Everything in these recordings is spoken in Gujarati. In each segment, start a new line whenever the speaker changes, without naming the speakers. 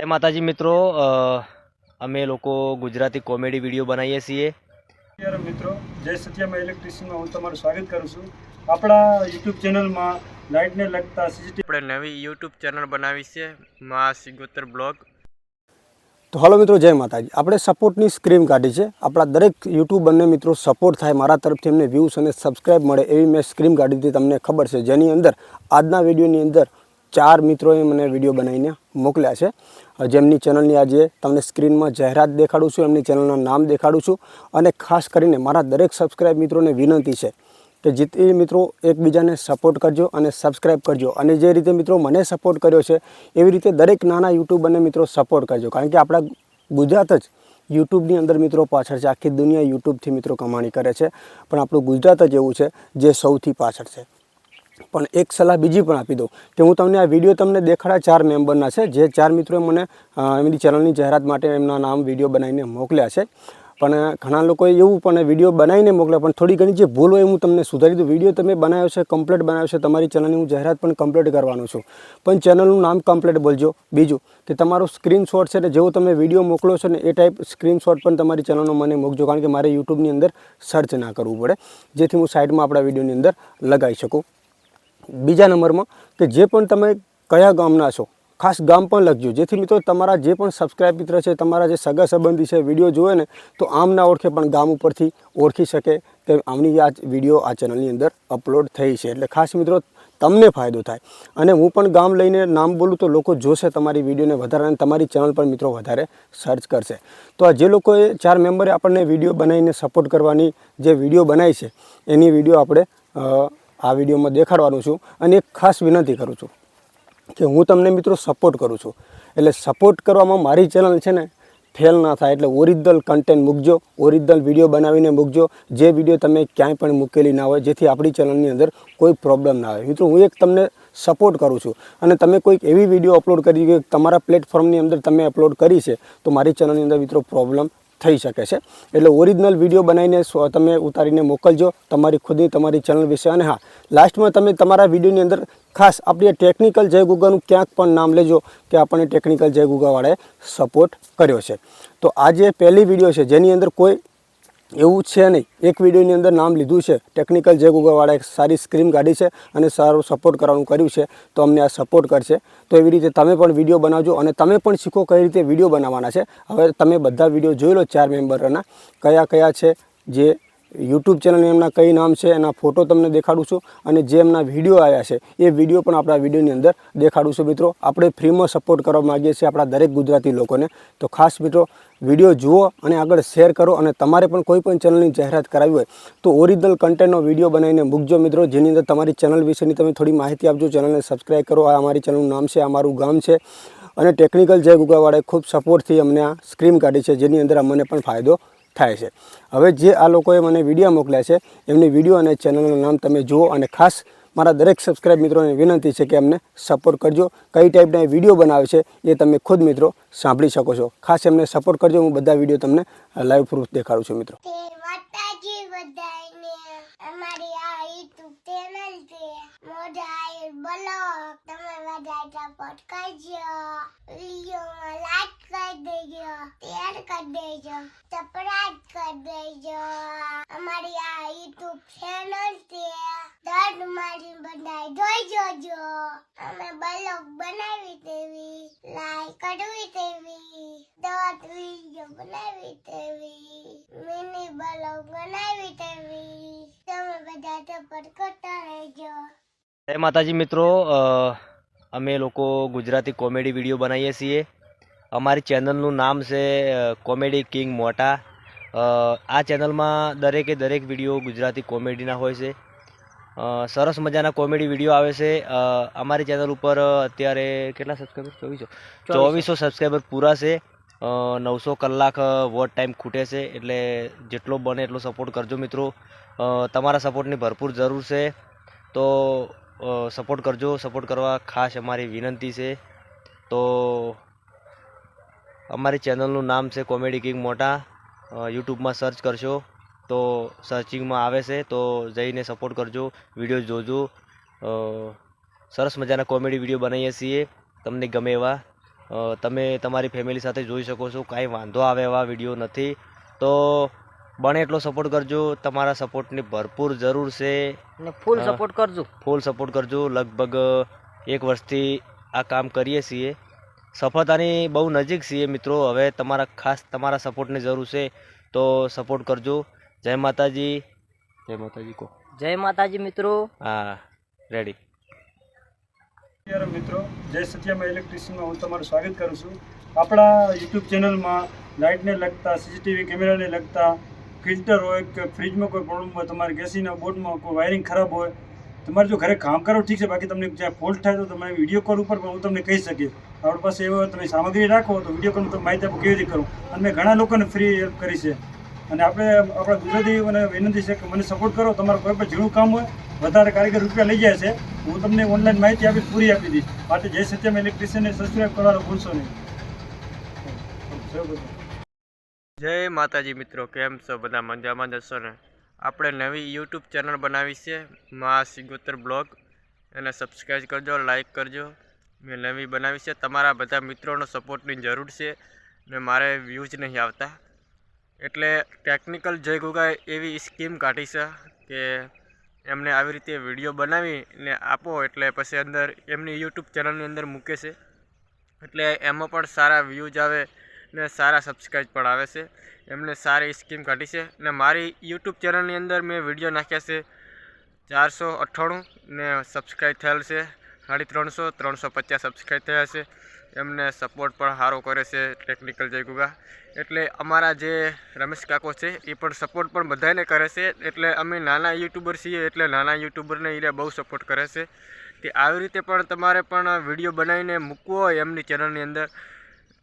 जय माताजी मित्रों, अमे लोको गुजराती कॉमेडी विडियो बनावीए छीए।
नमस्कार मित्रों, जय सत्यामा इलेक्ट्रिशियन में हूँ तमाરું स्वागत करूँ છું। આપણા યુટ્યુબ ચેનલમાં લાઇટને લગતા સીસીટીવી
આપણે નવી યુટ્યુબ ચેનલ બનાવી છે માં સિગોતર બ્લોગ।
તો હલો મિત્રો, જય માતાજી। આપણે સપોર્ટની સ્ક્રીમ કાઢી છે। આપણા દરેક યુટ્યુબરને મિત્રો સપોર્ટ થાય, મારા તરફથી એમને વ્યૂઝ અને સબસ્ક્રાઇબ મળે એવી મેં સ્ક્રીમ કાઢી હતી। તમને ખબર છે, જેની અંદર આજના વિડીયોની અંદર 4 મિત્રોએ મને વિડીયો બનાવીને મોકલ્યા છે, જેમની ચેનલની આજે તમને સ્ક્રીનમાં જાહેરાત દેખાડું છું, એમની ચેનલનું નામ દેખાડું છું। અને ખાસ કરીને મારા દરેક સબસ્ક્રાઇબ મિત્રોને વિનંતી છે કે જે મિત્રો એકબીજાને સપોર્ટ કરજો અને સબસ્ક્રાઇબ કરજો। અને જે રીતે મિત્રો મને સપોર્ટ કર્યો છે એવી રીતે દરેક નાના યુટ્યુબરને મિત્રો સપોર્ટ કરજો, કારણ કે આપણા ગુજરાત જ યુટ્યુબની અંદર મિત્રો પાછળ છે। આખી દુનિયા યુટ્યુબથી મિત્રો કમાણી કરે છે, પણ આપણું ગુજરાત જ એવું છે જે સૌથી પાછળ છે। પણ એક સલાહ બીજી પણ આપી દઉં કે હું તમને આ વિડીયો તમને દેખાડા 4 મેમ્બરના છે, જે 4 મિત્રોએ મને એમની ચેનલની જાહેરાત માટે એમના નામ વિડીયો બનાવીને મોકલ્યા છે। પણ ઘણા લોકોએ એવું પણ વિડીયો બનાવીને મોકલ્યા, પણ થોડી ઘણી જે ભૂલ હોય હું તમને સુધારી દઉં। વિડીયો તમે બનાવ્યો છે, કમ્પ્લીટ બનાવ્યો છે, તમારી ચેનલની હું જાહેરાત પણ કમ્પ્લીટ કરવાનો છું, પણ ચેનલનું નામ કમ્પ્લીટ બોલજો। બીજું કે તમારો સ્ક્રીનશોટ છે ને, જેવો તમે વિડીયો મોકલો છો ને એ ટાઈપ સ્ક્રીનશોટ પણ તમારી ચેનલનો મને મોકજો, કારણ કે મારે યુટ્યુબની અંદર સર્ચ ના કરવું પડે, જેથી હું સાઈડમાં આપણા વિડીયોની અંદર લગાવી શકું। બીજા નંબરમાં કે જે પણ તમે કયા ગામના છો, ખાસ ગામ પણ લખજો, જેથી મિત્રો તમારા જે પણ સબસ્ક્રાઇબ મિત્ર છે, તમારા જે સગા સંબંધી છે, વિડીયો જોવે ને તો આમ ના ઓળખે પણ ગામ ઉપરથી ઓળખી શકે કે આમની આ વિડીયો આ ચેનલની અંદર અપલોડ થઈ છે। એટલે ખાસ મિત્રો તમને ફાયદો થાય, અને હું પણ ગામ લઈને નામ બોલું તો લોકો જોશે તમારી વિડીયોને વધારે, અને તમારી ચેનલ પર મિત્રો વધારે સર્ચ કરશે। તો આ જે લોકોએ 4 મેમ્બરે આપણને વિડીયો બનાવીને સપોર્ટ કરવાની જે વિડીયો બનાવી છે એની વિડીયો આપણે આ વિડીયોમાં દેખાડવાનું છું। અને એક ખાસ વિનંતી કરું છું કે હું તમને મિત્રો સપોર્ટ કરું છું, એટલે સપોર્ટ કરવામાં મારી ચેનલ છે ને ફેલ ના થાય, એટલે ઓરિજિનલ કન્ટેન્ટ મૂકજો, ઓરિજિનલ વિડીયો બનાવીને મૂકજો, જે વિડીયો તમે ક્યાંય પણ મૂકેલી ના હોય, જેથી આપણી ચેનલની અંદર કોઈ પ્રોબ્લેમ ના આવે। મિત્રો હું એક તમને સપોર્ટ કરું છું, અને તમે કોઈક એવી વિડીયો અપલોડ કરી કે તમારા પ્લેટફોર્મની અંદર તમે અપલોડ કરી છે તો મારી ચેનલની અંદર મિત્રો પ્રોબ્લેમ થઈ શકે છે। એટલે ઓરિજિનલ વિડીયો બનાવીને તમે ઉતારીને મોકલજો તમારી ખુદની તમારી ચેનલ વિશે। અને હા, લાસ્ટમાં તમે તમારા વિડીયોની અંદર ખાસ આપણી ટેકનિકલ જય ગુગાનું ક્યાંક પણ નામ લેજો કે આપણને ટેકનિકલ જય ગુગાવાળાએ સપોર્ટ કર્યો છે। તો આ જે પહેલી વિડીયો છે જેની અંદર કોઈ એવું છે નહીં, એક વિડીયોની અંદર નામ લીધું છે, ટેકનિકલ જય ગુગાવાળાએ સારી સ્ક્રીમ કાઢી છે અને સારું સપોર્ટ કરવાનું કર્યું છે, તો અમને આ સપોર્ટ કરશે। તો એવી રીતે તમે પણ વિડીયો બનાવજો, અને તમે પણ શીખો કઈ રીતે વિડીયો બનાવવાના છે। હવે તમે બધા વિડીયો જોઈ લો 4 મેમ્બરના કયા કયા છે, જે યુટ્યુબ ચેનલ એમના કઈ નામ છે, એના ફોટો તમને દેખાડું છું, અને જે એમના વિડીયો આવ્યા છે એ વિડીયો પણ આપણા વિડીયોની અંદર દેખાડું છું। મિત્રો આપણે ફ્રીમાં સપોર્ટ કરવા માગીએ છીએ આપણા દરેક ગુજરાતી લોકોને, તો ખાસ મિત્રો વિડીયો જુઓ અને આગળ શેર કરો। અને તમારે પણ કોઈ પણ ચેનલની જાહેરાત કરાવી હોય તો ઓરિજિનલ કન્ટેન્ટનો વિડીયો બનાવીને મૂકજો મિત્રો, જેની અંદર તમારી ચેનલ વિશેની તમે થોડી માહિતી આપજો, ચેનલને સબસ્ક્રાઈબ કરો, આ અમારી ચેનલનું નામ છે, આ અમારું ગામ છે, અને ટેકનિકલ જય ગુગાવાળાએ ખૂબ સપોર્ટથી અમને આ સ્ક્રીમ કાઢી છે, જેની અંદર અમને પણ ફાયદો થાય છે। હવે જે આ લોકોએ મને વિડીયો મોકલ્યા છે એમની વિડીયો અને ચેનલનું નામ તમે જુઓ, અને ખાસ મારા દરેક સબસ્ક્રાઇબ મિત્રોને વિનંતી છે કે અમને સપોર્ટ કરજો। કઈ ટાઈપના વિડીયો બનાવે છે એ તમે ખુદ મિત્રો સાંભળી શકો છો, ખાસ એમને સપોર્ટ કરજો। હું બધા વિડીયો તમને લાઈવ પ્રૂફ દેખાડું છું મિત્રો।
અમારી આ યુટ્યુબ ચેનલ છે મોઢાઈ બ્લોગ, તમે બધા સપોર્ટ કરજો, વિડીયોમાં લાઈક કરી દેજો, શેર કરી દેજો, સબસ્ક્રાઇબ કરી દેજો। અમારી આ યુટ્યુબ ચેનલ છે દર મારી બધા જોઈ જોજો, અમે બ્લોગ બનાવી દેવી, લાઈક કરવી દેવી, દોટ વિડીયો બનાવી દેવી, મિની બ્લોગ બનાવી દેવી, તમે બધા સપોર્ટ કરતા રહેજો।
जय माताजी मित्रों, अमे लोको गुजराती कॉमेडी विडियो बनावीए छीए। अमारी चेनलનું નામ છે કોમેડી કિંગ મોટા। આ ચેનલમાં દરેકે દરેક વિડીયો ગુજરાતી કોમેડીના હોય છે। સરસ મજાના કોમેડી વિડીયો આવે છે। અમારી ચેનલ ઉપર અત્યારે કેટલા સબસ્ક્રાઈબર? 2400 સબસ્ક્રાઈબર પૂરા છે। 900 કલાક વોચ ટાઈમ ખૂટે છે, એટલે જેટલો બને એટલો સપોર્ટ કરજો મિત્રો। તમારા સપોર્ટની ભરપૂર જરૂર છે, તો સપોર્ટ કરજો। સપોર્ટ કરવા ખાસ અમારી વિનંતી છે। તો અમારી ચેનલનું નામ છે કોમેડી કિંગ મોટા। યુટ્યુબમાં સર્ચ કરશો તો સર્ચિંગમાં આવે છે, તો જઈને સપોર્ટ કરજો, વિડીયો જોજો। સરસ મજાના કોમેડી વિડીયો બનાવીએ છીએ, તમને ગમે એવા। તમે તમારી ફેમિલી સાથે જોઈ શકો છો. કાંઈ વાંધો આવે એવા વિડીયો નથી. તો બને એટલો સપોર્ટ કરજો. તમારા સપોર્ટની ભરપૂર જરૂર છે
અને ફૂલ સપોર્ટ કરજો.
ફૂલ સપોર્ટ કરજો. લગભગ 1 વર્ષથી આ કામ કરીએ છીએ. સફળતાની બહુ નજીક છીએ મિત્રો. હવે તમારા સપોર્ટની જરૂર છે, તો સપોર્ટ કરજો. જય માતાજી. જય માતાજી કહો.
જય માતાજી મિત્રો.
હા, રેડી.
નમસ્કાર મિત્રો, જય સત્યમાં ઇલેક્ટ્રિશિયનમાં હું તમારું સ્વાગત કરું છું. આપણા યુટ્યુબ ચેનલમાં લાઇટને લગતા, સીસીટીવી કેમેરાને લગતા, ફિલ્ટર હોય કે ફ્રીજમાં કોઈ પ્રોબ્લેમ હોય, તમારે ગેસીના બોર્ડમાં કોઈ વાયરિંગ ખરાબ હોય, તમારે જો ઘરે કામ કરો ઠીક છે, બાકી તમને જ્યાં ફોલ્ટ થાય તો તમે વિડીયો કોલ ઉપર પણ હું તમને કહી શકીશ. આપણી પાસે એવો તમે સામગ્રી રાખો તો વિડીયો કોલ તમે માહિતી આપો કેવી રીતે કરું. અને મેં ઘણા લોકોને ફ્રી હેલ્પ કરી છે. અને આપણે આપણા ગુજરાતીઓને વિનંતી છે કે મને સપોર્ટ કરો. તમારું કોઈ પણ ઝીણું કામ હોય, વધારે કારીગર રૂપિયા લઈ જાય છે, હું તમને ઓનલાઈન માહિતી આપી પૂરી આપી દઈશ. માટે જય સત્યમ ઇલેક્ટ્રિશિયનને સબસ્ક્રાઈબ કરવાનું ભૂલશો નહીં.
જય માતાજી મિત્રો, કેમ છો બધા? મજામાં જશો ને? આપણે નવી યુટ્યુબ ચેનલ બનાવી છે, મા સિગોતર બ્લોગ. એને સબસ્ક્રાઈબ કરજો, લાઈક કરજો. મેં નવી બનાવી છે. તમારા બધા મિત્રોનો સપોર્ટની જરૂર છે ને મારે વ્યૂઝ નહીં આવતા, એટલે ટેકનિકલ જય ગુગાએ એવી સ્કીમ કાઢી છે કે એમને આવી રીતે વિડીયો બનાવીને આપો એટલે પછી અંદર એમની યુટ્યુબ ચેનલની અંદર મૂકે છે, એટલે એમાં પણ સારા વ્યૂઝ આવે ને સારા સબસ્ક્રાઈબ પણ આવે છે. એમને સારી સ્કીમ કાઢી છે. ને મારી યુટ્યુબ ચેનલની અંદર મેં વિડીયો નાખ્યા છે 498 ને સબસ્ક્રાઈબ થયેલ છે 350, 350 સબસ્ક્રાઈબ થયા છે. એમને સપોર્ટ પણ સારો કરે છે ટેકનિકલ જય ગુગા. એટલે અમારા જે રમેશ કાકો છે એ પણ સપોર્ટ પણ બધાને કરે છે. એટલે અમે નાના યુટ્યુબર છીએ, એટલે નાના યુટ્યુબરને એ બહુ સપોર્ટ કરે છે. કે આવી રીતે પણ તમારે પણ વિડીયો બનાવીને મૂકવો હોય એમની ચેનલની અંદર,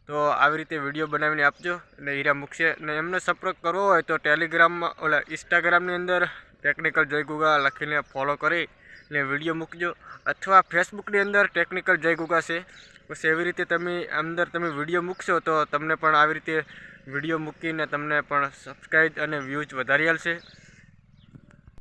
તો આવી રીતે વિડીયો બનાવીને આપજો અને હીરા મૂકશે. અને એમનો સંપર્ક કરવો હોય તો ટેલિગ્રામમાં ઇન્સ્ટાગ્રામની અંદર ટેકનિકલ જય ગુગા લખીને ફોલો કરી ને વિડીયો મૂકજો, અથવા ફેસબુકની અંદર ટેકનિકલ જય ગુગા છે. બસ એવી રીતે તમે વિડીયો મૂકશો તો તમને પણ આવી રીતે વિડીયો મૂકીને તમને પણ સબસ્ક્રાઈબ અને વ્યૂઝ વધારી આવશે.